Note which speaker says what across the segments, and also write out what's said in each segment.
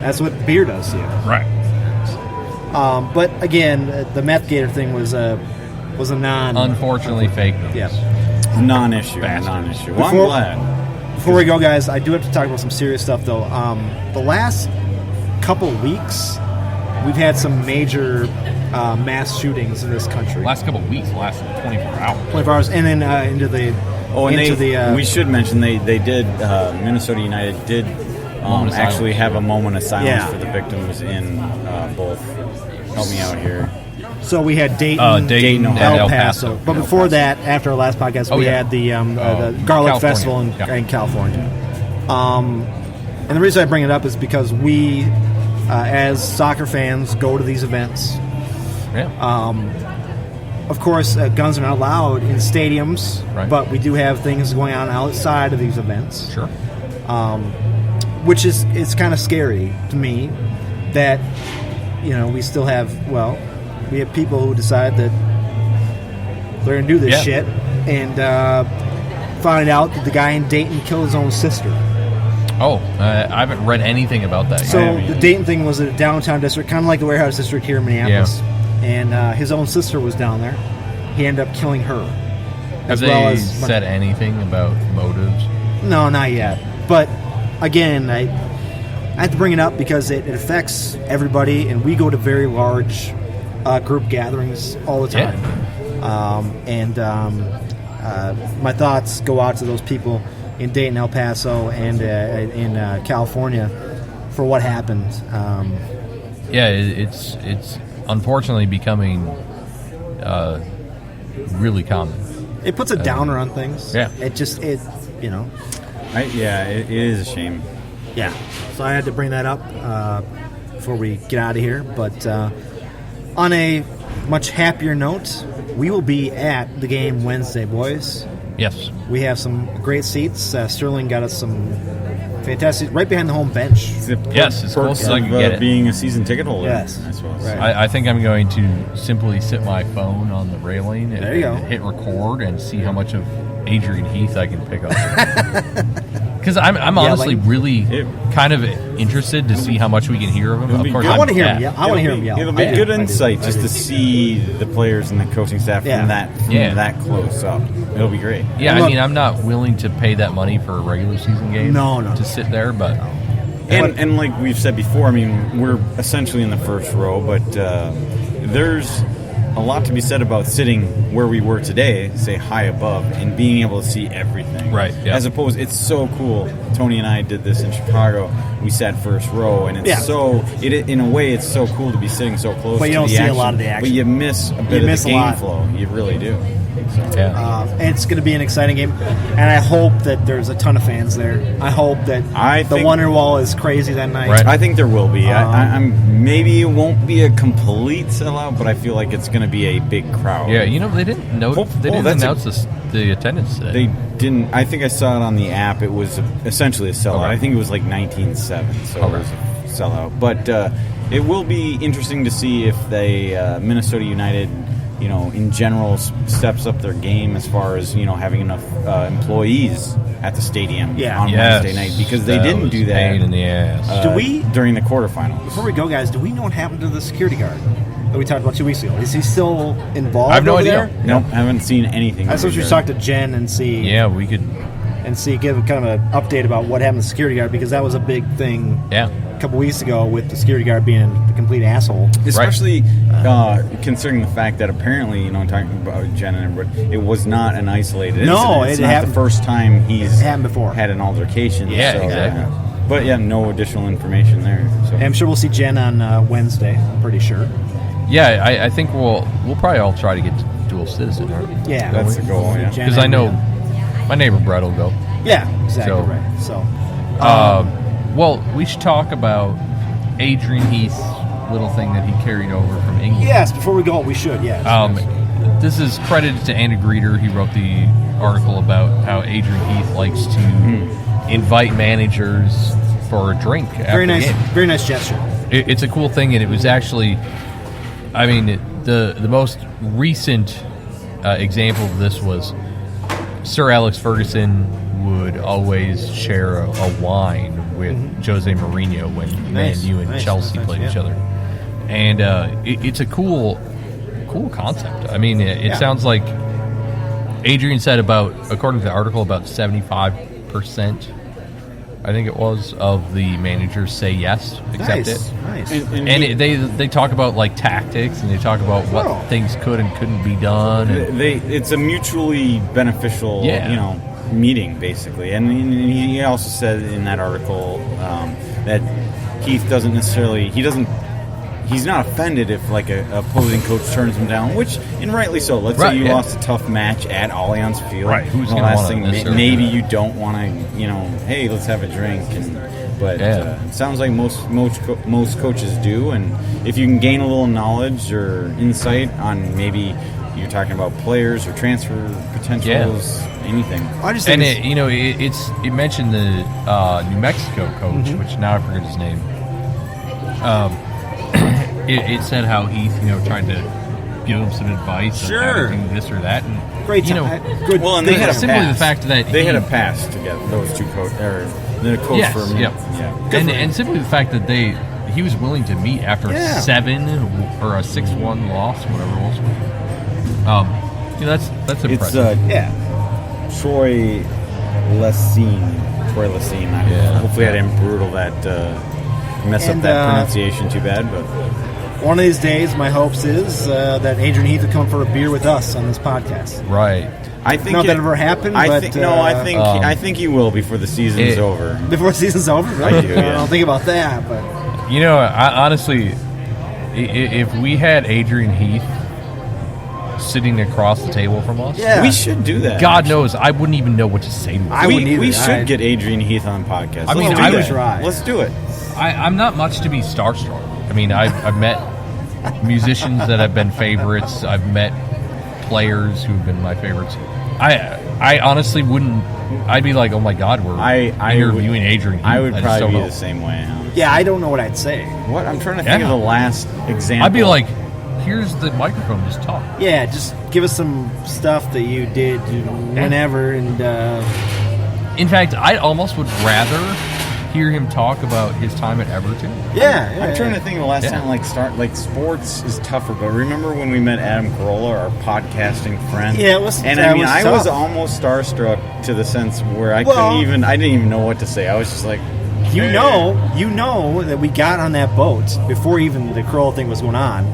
Speaker 1: That's what beer does to you.
Speaker 2: Right.
Speaker 1: But again, the meth gator thing was a non.
Speaker 2: Unfortunately, fake news.
Speaker 1: Yeah.
Speaker 3: A non-issue. Well, I'm glad.
Speaker 1: Before we go, guys, I do have to talk about some serious stuff, though. The last couple weeks, we've had some major mass shootings in this country.
Speaker 2: Last couple of weeks, last 24 hours.
Speaker 1: 24 hours, and then into the...
Speaker 3: we should mention they did, Minnesota United did actually have a moment of silence for the victims in both. Help me out here.
Speaker 1: So we had Dayton, El Paso. But before that, after our last podcast, we had the Garlic Festival in California. And the reason I bring it up is because we, as soccer fans, go to these events.
Speaker 2: Yeah.
Speaker 1: Of course, guns are not allowed in stadiums, but we do have things going on outside of these events.
Speaker 2: Sure.
Speaker 1: Which is kind of scary to me that, we still have, we have people who decide that they're going to do this shit and find out that the guy in Dayton killed his own sister.
Speaker 2: Oh, I haven't read anything about that yet.
Speaker 1: So the Dayton thing was a downtown district, kind of like the Warehouse District here in Minneapolis.
Speaker 2: Yeah.
Speaker 1: And his own sister was down there. He ended up killing her.
Speaker 2: Have they said anything about motives?
Speaker 1: No, not yet. But, again, I have to bring it up because it affects everybody, and we go to very large group gatherings all the time. Yeah. My thoughts go out to those people in Dayton, El Paso, and in California for what happened.
Speaker 2: It's unfortunately becoming really common.
Speaker 1: It puts a downer on things.
Speaker 2: Yeah.
Speaker 1: It
Speaker 3: is a shame.
Speaker 1: Yeah. So I had to bring that up before we get out of here. But on a much happier note, we will be at the game Wednesday, boys.
Speaker 2: Yes.
Speaker 1: We have some great seats. Sterling got us some fantastic, right behind the home bench.
Speaker 2: Yes, as close as I can get it.
Speaker 3: Being a season ticket holder,
Speaker 1: yes,
Speaker 3: I suppose.
Speaker 1: Right.
Speaker 2: I think I'm going to simply sit my phone on the railing and hit record and see how much of Adrian Heath I can pick up. Because I'm honestly really kind of interested to see how much we can hear of him. Of course,
Speaker 1: I want to hear him. Yeah, I want to hear him yell.
Speaker 3: It'll be good insight just to see the players and the coaching staff from that close up. It'll be great.
Speaker 2: Yeah, I mean, I'm not willing to pay that money for a regular season game.
Speaker 1: No.
Speaker 2: To sit there, but
Speaker 3: and like we've said before, I mean, we're essentially in the first row, but there's a lot to be said about sitting where we were today, say high above, and being able to see everything.
Speaker 2: Right. Yeah.
Speaker 3: As opposed, it's so cool. Tony and I did this in Chicago. We sat first row, and it's in a way, it's so cool to be sitting so close to the action.
Speaker 1: But you don't see a lot of the action.
Speaker 3: But you miss a bit of the game flow. You really do. So.
Speaker 1: And it's going to be an exciting game, and I hope that there's a ton of fans there. I hope that the Wonder Wall is crazy that night.
Speaker 3: Right. I think there will be. I'm maybe it won't be a complete sellout, but I feel like it's going to be a big crowd.
Speaker 2: Yeah, they didn't announce the attendance today.
Speaker 3: They didn't. I think I saw it on the app. It was essentially a sellout. I think it was like 19.7, so it was a sellout. But it will be interesting to see if Minnesota United, in general, steps up their game as far as, having enough employees at the stadium on Wednesday night, because they didn't do that
Speaker 2: pain in the ass.
Speaker 3: during the quarterfinals.
Speaker 1: Before we go, guys, do we know what happened to the security guard that we talked about 2 weeks ago? Is he still involved?
Speaker 2: I have no idea.
Speaker 1: There?
Speaker 3: Nope, I haven't seen anything.
Speaker 1: I suppose we should talk to Jen and see.
Speaker 2: Yeah, we could.
Speaker 1: And give kind of an update about what happened to the security guard, because that was a big thing a couple weeks ago with the security guard being the complete asshole.
Speaker 3: Especially considering the fact that apparently, talking about Jen and everybody, it was not an isolated incident.
Speaker 1: No,
Speaker 3: it's
Speaker 1: it
Speaker 3: not
Speaker 1: happened.
Speaker 3: The first time he's
Speaker 1: happened before.
Speaker 3: Had an altercation.
Speaker 2: Yeah,
Speaker 3: so,
Speaker 2: exactly.
Speaker 3: But no additional information there. So.
Speaker 1: And I'm sure we'll see Jen on Wednesday. I'm pretty sure.
Speaker 2: Yeah, I think we'll probably all try to get to dual citizen, right?
Speaker 1: Yeah,
Speaker 3: that's the goal. Yeah,
Speaker 2: because I know my neighbor Brett will go.
Speaker 1: Yeah, exactly right. So,
Speaker 2: well, we should talk about Adrian Heath's little thing that he carried over from England.
Speaker 1: Yes, before we go, we should. Yes.
Speaker 2: This is credited to Andy Greeter. He wrote the article about how Adrian Heath likes to invite managers for a drink.
Speaker 1: Very nice. Game. Very nice gesture.
Speaker 2: It's a cool thing, and it was actually, the most recent example of this was Sir Alex Ferguson would always share a wine with Jose Mourinho when Man U and Chelsea played each other. And it's a cool concept. I mean, it sounds like Adrian said according to the article, about 75%, I think it was, of the managers say yes, accept it.
Speaker 1: Nice.
Speaker 2: And they talk about like tactics, and they talk about what things could and couldn't be done.
Speaker 3: It's a mutually beneficial, meeting basically. And he also said in that article that Heath doesn't necessarily he's not offended if like a opposing coach turns him down, which, and rightly so. Let's say you lost a tough match at Allianz Field.
Speaker 2: Right. Who's
Speaker 3: the
Speaker 2: going
Speaker 3: last
Speaker 2: to want
Speaker 3: thing? Maybe you don't want to, hey, let's have a drink. But it sounds like most coaches do, and if you can gain a little knowledge or insight on maybe you're talking about players or transfer potentials, anything.
Speaker 1: I just think
Speaker 2: it mentioned the New Mexico coach, which now I forget his name. It said how Heath, tried to give him some advice on how to do this or that. And,
Speaker 1: great
Speaker 2: time.
Speaker 1: Good.
Speaker 3: Well, and they had
Speaker 2: simply the fact that
Speaker 3: they had a pass together. Those two coaches, the coach for a minute.
Speaker 2: And simply the fact that he was willing to meet after a 7 or a 6-1 loss, whatever it was. That's impressive.
Speaker 3: It's Troy Lessine. Hopefully I didn't brutal that. Mess up that pronunciation too bad, but
Speaker 1: one of these days, my hopes is that Adrian Heath will come for a beer with us on this podcast.
Speaker 2: Right.
Speaker 3: I think
Speaker 1: not that ever happened.
Speaker 3: I think he will before the season's over.
Speaker 1: Before the season's over, really?
Speaker 3: I do. Yeah.
Speaker 1: I don't think about that, but
Speaker 2: I honestly, if we had Adrian Heath sitting across the table from us,
Speaker 3: we should do that.
Speaker 2: God knows, I wouldn't even know what to say to him.
Speaker 3: We should get Adrian Heath on the podcast.
Speaker 2: I mean,
Speaker 3: let's do it.
Speaker 2: I'm not much to be starstruck. I mean, I've met musicians that have been favorites. I've met players who have been my favorites. I honestly wouldn't. I'd be like, oh my God, we're interviewing Adrian Heath.
Speaker 3: I would probably be the same way.
Speaker 1: Yeah, I don't know what I'd say.
Speaker 3: What? I'm trying to think of the last example.
Speaker 2: I'd be like, here's the microphone, just talk.
Speaker 1: Yeah, just give us some stuff that you did whenever. And
Speaker 2: in fact, I almost would rather hear him talk about his time at Everton.
Speaker 3: I'm trying to think of the last time sports is tougher, but remember when we met Adam Carolla, our podcasting friend?
Speaker 1: Yeah, it was.
Speaker 3: And I was almost starstruck to the sense where I didn't even know what to say. I was just like,
Speaker 1: you know that we got on that boat before even the Carolla thing was going on.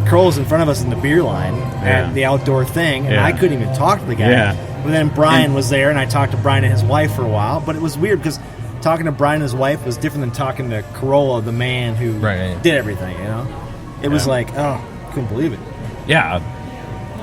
Speaker 1: Carolla was in front of us in the beer line at the outdoor thing, and I couldn't even talk to the guy. Yeah. But then Brian was there, and I talked to Brian and his wife for a while, but it was weird because talking to Brian and his wife was different than talking to Carolla, the man who did everything, It was like, couldn't believe it.
Speaker 2: Yeah.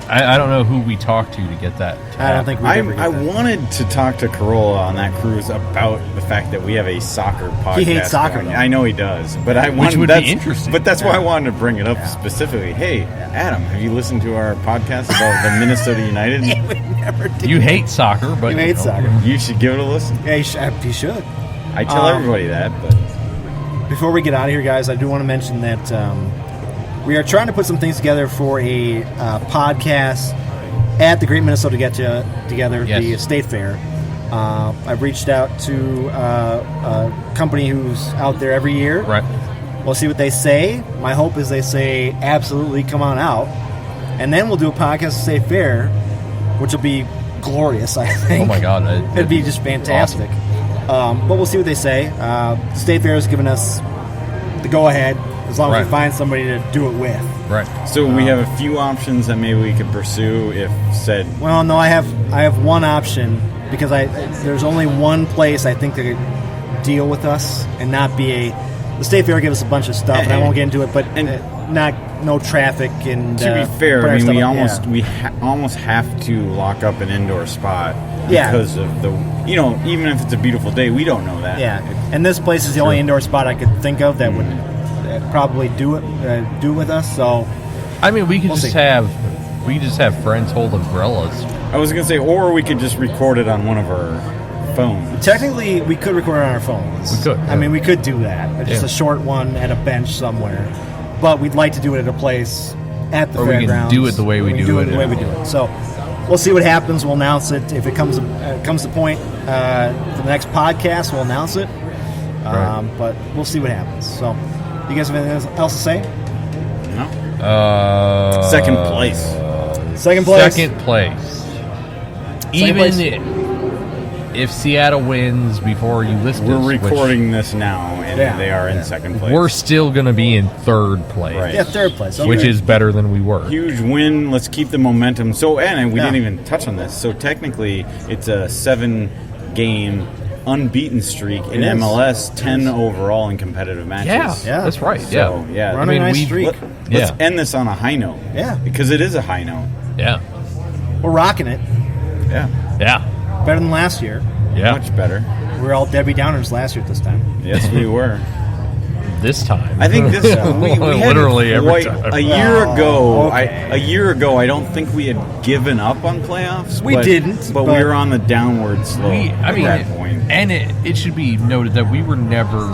Speaker 2: I don't know who we talked to get that.
Speaker 1: I don't think we ever get that.
Speaker 3: I wanted to talk to Carolla on that cruise about the fact that we have a soccer podcast.
Speaker 1: He hates soccer, though.
Speaker 3: I know he does, but
Speaker 2: which would be interesting.
Speaker 3: But that's why I wanted to bring it up specifically. Hey, Adam, have you listened to our podcast about the Minnesota United?
Speaker 1: We never did.
Speaker 2: You hate soccer, but
Speaker 1: you hate soccer.
Speaker 3: You should give it a listen.
Speaker 1: Yeah, you should.
Speaker 3: I tell everybody that, but
Speaker 1: before we get out of here, guys, I do want to mention that we are trying to put some things together for a podcast at the Great Minnesota Get Together, the State Fair. I've reached out to a company who's out there every year.
Speaker 2: Right.
Speaker 1: We'll see what they say. My hope is they say, absolutely, come on out. And then we'll do a podcast at State Fair, which will be glorious, I think.
Speaker 2: Oh, my God.
Speaker 1: It'd be just fantastic. Awesome. But we'll see what they say. State Fair has given us the go-ahead as long as we find somebody to do it with.
Speaker 2: Right.
Speaker 3: So we have a few options that maybe we could pursue if said...
Speaker 1: Well, no, I have one option because there's only one place I think that could deal with us and not be the State Fair gives us a bunch of stuff, and I won't get into it, but no traffic and...
Speaker 3: To be fair, I mean, we almost have to lock up an indoor spot because of the... even if it's a beautiful day, we don't know that.
Speaker 1: Yeah, and this place is the only indoor spot I could think of that would probably do with us, so...
Speaker 2: I mean, we could just have friends hold umbrellas.
Speaker 3: I was going to say, or we could just record it on one of our phones.
Speaker 1: Technically, we could record it on our phones.
Speaker 2: We could.
Speaker 1: I mean, we could do that. Just a short one at a bench somewhere. But we'd like to do it at a place at the fairgrounds.
Speaker 2: We can do it the way we do it.
Speaker 1: So we'll see what happens. We'll announce it. If it comes to point for the next podcast, we'll announce it. But we'll see what happens. So, you guys have anything else to say?
Speaker 3: No. Second place.
Speaker 1: Second place.
Speaker 2: If Seattle wins before you list
Speaker 3: we're recording this now, and they are in second place.
Speaker 2: We're still going to be in third place.
Speaker 3: Right.
Speaker 1: Yeah, third place. Okay.
Speaker 2: Which is better than we were.
Speaker 3: Huge win. Let's keep the momentum. So, and we didn't even touch on this. So, technically, it's a 7-game unbeaten streak in MLS, 10 overall in competitive matches.
Speaker 2: Yeah, that's right.
Speaker 3: So,
Speaker 1: We're on a nice streak.
Speaker 3: Let's end this on a high note.
Speaker 1: Yeah.
Speaker 3: Because it is a high note.
Speaker 2: Yeah.
Speaker 1: We're rocking it.
Speaker 2: Yeah.
Speaker 1: Better than last year.
Speaker 2: Yeah.
Speaker 3: Much better.
Speaker 1: We were all Debbie Downers last year at this time.
Speaker 3: Yes, we were.
Speaker 2: This time.
Speaker 3: I think this we had
Speaker 2: literally every time.
Speaker 3: A year ago,
Speaker 1: okay.
Speaker 3: a year ago, I don't think we had given up on playoffs.
Speaker 1: We didn't,
Speaker 3: but we were on the downward slope at that point.
Speaker 2: And it should be noted that we were never.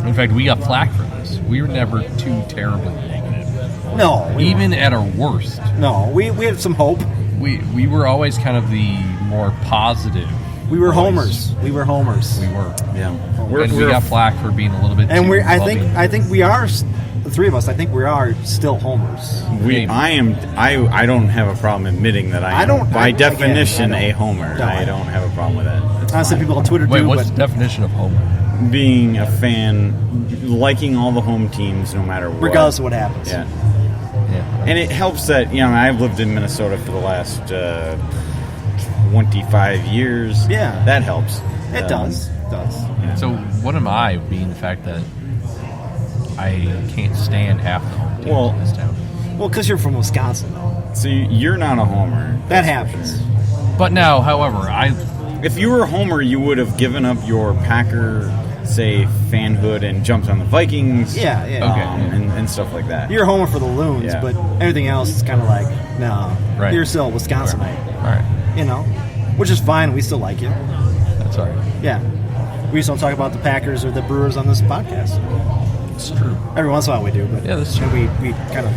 Speaker 2: In fact, we got flack for this. We were never too terribly negative.
Speaker 1: No.
Speaker 2: Even at our worst.
Speaker 1: No, we had some hope.
Speaker 2: We were always kind of the more positive.
Speaker 1: We were
Speaker 2: boys.
Speaker 1: homers. We were homers.
Speaker 2: We were.
Speaker 3: Yeah.
Speaker 2: We got flack for being a little bit.
Speaker 1: And
Speaker 2: too
Speaker 1: I
Speaker 2: loving.
Speaker 1: think we are, the three of us. I think we are still homers.
Speaker 3: I don't have a problem admitting that I am by definition a homer.
Speaker 1: No,
Speaker 3: I don't have a problem with that.
Speaker 1: Honestly, people on Twitter
Speaker 2: Wait,
Speaker 1: do.
Speaker 2: what's the definition of homer?
Speaker 3: Being a fan, liking all the home teams, no matter what,
Speaker 1: regardless of what happens.
Speaker 3: Yeah. And it helps that I've lived in Minnesota for the last 25 years.
Speaker 1: Yeah,
Speaker 3: that helps.
Speaker 1: It does.
Speaker 3: Yeah.
Speaker 2: So what am I being the fact that I can't stand half the home teams in this town?
Speaker 1: Well, because you're from Wisconsin, though.
Speaker 3: So you're not a homer.
Speaker 1: That happens.
Speaker 2: Sure. But now, however,
Speaker 3: if you were a homer, you would have given up your Packer, say, fanhood and jumped on the Vikings.
Speaker 1: Yeah.
Speaker 3: And stuff like that.
Speaker 1: You're a homer for the Loons, but everything else is kind of like, no, you're still a Wisconsinite.
Speaker 2: All right.
Speaker 1: Which is fine. We still like you.
Speaker 2: That's all right.
Speaker 1: Yeah. We just don't talk about the Packers or the Brewers on this podcast.
Speaker 2: It's true.
Speaker 1: Every once in a while we do, but
Speaker 2: that's true.
Speaker 1: We kind of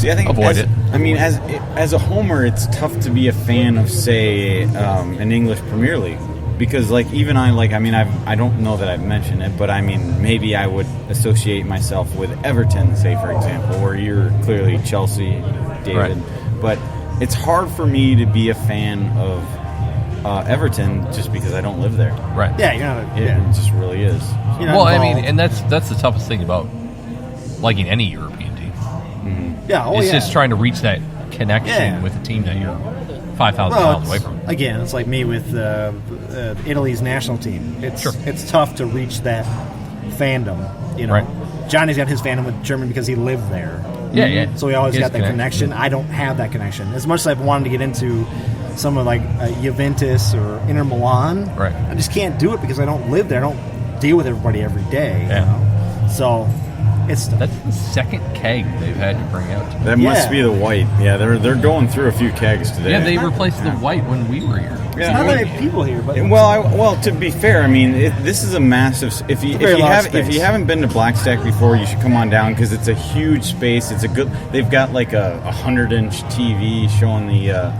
Speaker 3: See, I think
Speaker 2: avoid it.
Speaker 3: I mean, as a homer, it's tough to be a fan of, say, an English Premier League. Because, even I don't know that I've mentioned it, but maybe I would associate myself with Everton, say, for example, where you're clearly Chelsea, David.
Speaker 2: Right.
Speaker 3: But it's hard for me to be a fan of Everton just because I don't live there.
Speaker 2: Right.
Speaker 1: Yeah, you're not.
Speaker 3: It just really is.
Speaker 2: Well, and that's the toughest thing about liking any European team.
Speaker 3: Mm-hmm.
Speaker 1: Yeah,
Speaker 2: it's just trying to reach that connection with a team that you're 5,000 miles away from.
Speaker 1: Again, it's like me with Italy's national team. It's tough to reach that fandom.
Speaker 2: Right.
Speaker 1: Johnny's got his fandom with Germany because he lived there.
Speaker 2: Yeah.
Speaker 1: So he always got that connection. I don't have that connection. As much as I've wanted to get into some of Juventus or Inter Milan,
Speaker 2: right.
Speaker 1: I just can't do it because I don't live there. I don't deal with everybody every day.
Speaker 2: Yeah.
Speaker 1: So it's
Speaker 2: that's the second keg they've had to bring out.
Speaker 3: That must be the white. Yeah, they're going through a few kegs today.
Speaker 2: Yeah, they replaced the white when we were here.
Speaker 1: There's not many people here, but
Speaker 3: well, to be fair, this is a massive. If you haven't been to BlackStack before, you should come on down because it's a huge space. It's a good. They've got like a 100-inch TV showing the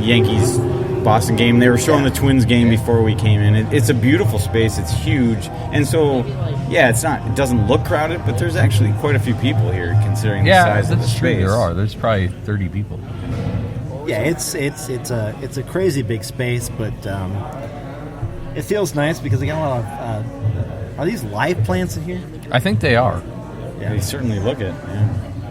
Speaker 3: Yankees Boston game. They were showing the Twins game before we came in. It's a beautiful space. It's huge, and so it doesn't look crowded, but there's actually quite a few people here considering the size of the space.
Speaker 2: True. There are. There's probably 30 people.
Speaker 1: Yeah, it's a crazy big space, but it feels nice because they got a lot of. Are these live plants in here?
Speaker 2: I think they are.
Speaker 3: Yeah, they certainly look it.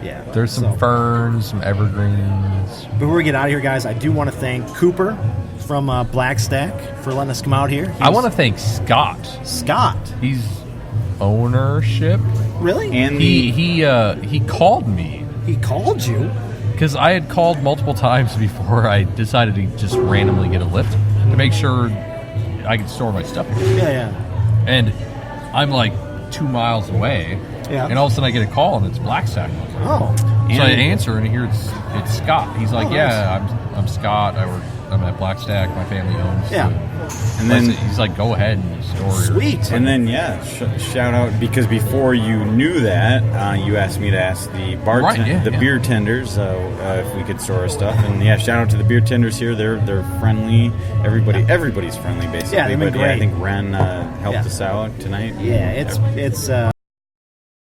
Speaker 1: Yeah.
Speaker 2: There's some ferns, some evergreens.
Speaker 1: Before we get out of here, guys, I do want to thank Cooper from BlackStack for letting us come out here.
Speaker 2: I want to thank Scott. He's ownership.
Speaker 1: Really?
Speaker 2: And he called me.
Speaker 1: He called you?
Speaker 2: Because I had called multiple times before I decided to just randomly get a lift to make sure I could store my stuff here.
Speaker 1: Yeah.
Speaker 2: And I'm like 2 miles away.
Speaker 1: Yeah.
Speaker 2: And all of a sudden I get a call and it's BlackStack.
Speaker 1: Oh.
Speaker 2: So I answer and I hear it's Scott. He's like,
Speaker 1: nice.
Speaker 2: I'm Scott. I'm at BlackStack. My family owns.
Speaker 1: Yeah.
Speaker 3: And then
Speaker 2: he's like, go ahead and store.
Speaker 1: Sweet.
Speaker 3: And then shout out, because before you knew that, you asked me to ask the beer tenders if we could store our stuff. And shout out to the beer tenders here. They're friendly. Everybody's friendly basically.
Speaker 1: Yeah, they've been great.
Speaker 3: I think Ren helped us out tonight.
Speaker 1: Yeah, it's